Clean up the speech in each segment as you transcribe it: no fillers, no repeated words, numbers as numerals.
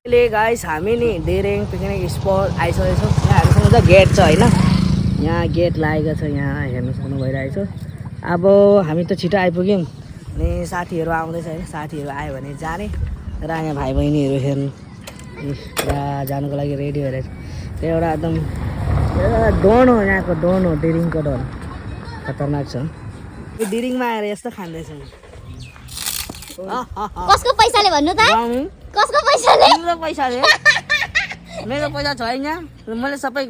अहिले गाइस हामी नि डेरेङ पिकनिक स्पट आइसकेको छौँ। यहाँ हामीसँग चाहिँ गेट छ होइन, यहाँ गेट लागेको छ, यहाँ हेर्नु सक्नु भइरहेको छ। अब हामी त छिटो आइपुग्यौँ अनि साथीहरू आउँदैछ होइन, साथीहरू आयो भने जाने र यहाँ भाइ बहिनीहरू हेर्नु पुरा जानुको लागि रेडी भएर त्यो एउटा एकदम एउटा डोन हो, यहाँको डोन हो, डेरिङको डोन खतरनाक छ। यो डेरिङमा आएर यस्तो खाँदैछौँ। कसको पैसाले भन्नु त? कसको पैसाले? मेरो पैसाले। मेरो पैसा छैन, मैले सबै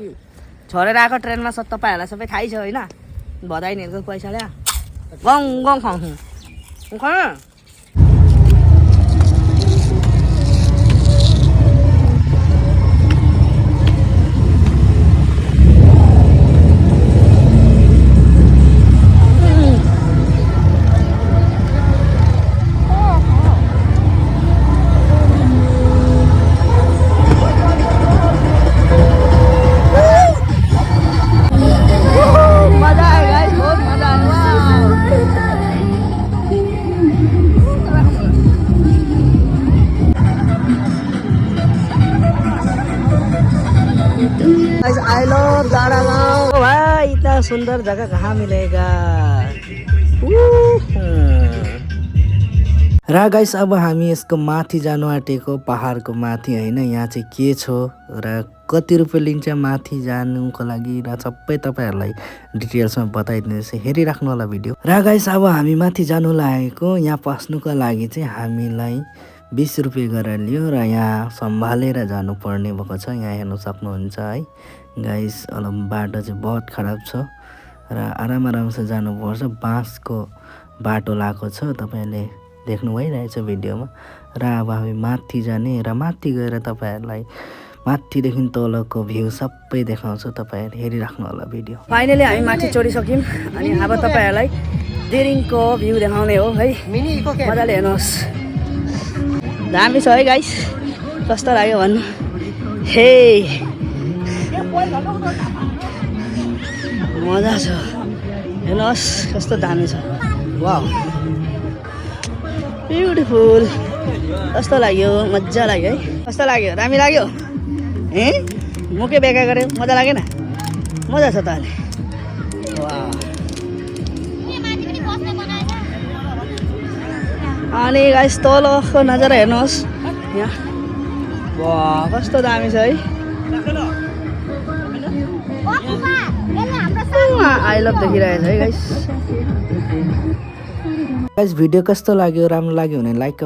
छोडेर आएको ट्रेनमा। तपाईँहरूलाई सबै थाहै छ होइन, भदाइनीहरूको पैसाले गङ गङ खाउँछु खानु। I love जाड़ा गाँव भाई, इतना सुंदर जगह कहाँ मिलेगा। र गाइस अब हामी यसको माथि जानु आँटेको, पहाडको माथि होइन। यहाँ चाहिँ के छ र कति रुपियाँ लिन्छ माथि जानुको लागि र सबै तपाईँहरूलाई डिटेल्समा बताइदिँदैछ, हेरिराख्नु होला भिडियो। र गाइस अब हामी माथि जानु लागेको, यहाँ पस्नुको लागि चाहिँ हामीलाई 20 रुपियाँ गरेर लियो र यहाँ सम्हालेर जानुपर्ने भएको छ। यहाँ हेर्नु सक्नुहुन्छ है गाइस, बाटो चाहिँ बहुत खराब छ र आरामसे जानुपर्छ। बाँसको बाटो लगाएको छ, तपाईँहरूले देख्नु भइरहेछ भिडियोमा। र अब हामी माथि जाने र माथि गएर तपाईँहरूलाई माथिदेखि तलको भ्यू सबै देखाउँछु, तपाईँहरू हेरिराख्नु होला भिडियो। फाइनली हामी माथि चढिसक्यौँ अनि अब तपाईँहरूलाई डेरिङको भ्यू देखाउने हो है, मजाले हेर्नुहोस्। दामी छ है गाइस, कस्तो लाग्यो भन्नु। हे मजा छ, हेर्नुहोस् कस्तो दामी छ। वाउ ब्युटिफुल, कस्तो लाग्यो, मजा लाग्यो है। कस्तो लाग्यो, दामी लाग्यो ए? मुखे बेका गऱ्यो, मजा लागेन? मजा छ त अहिले। वाह, अनि गाइस तलको नजारा हेर्नुहोस् यहाँ। वाह कस्तो दामी छ है। आई लभ देखिरहेको छ है गाइस। भिडियो कस्तो लाग्यो, राम्रो लाग्यो भने लाइक कमेन्ट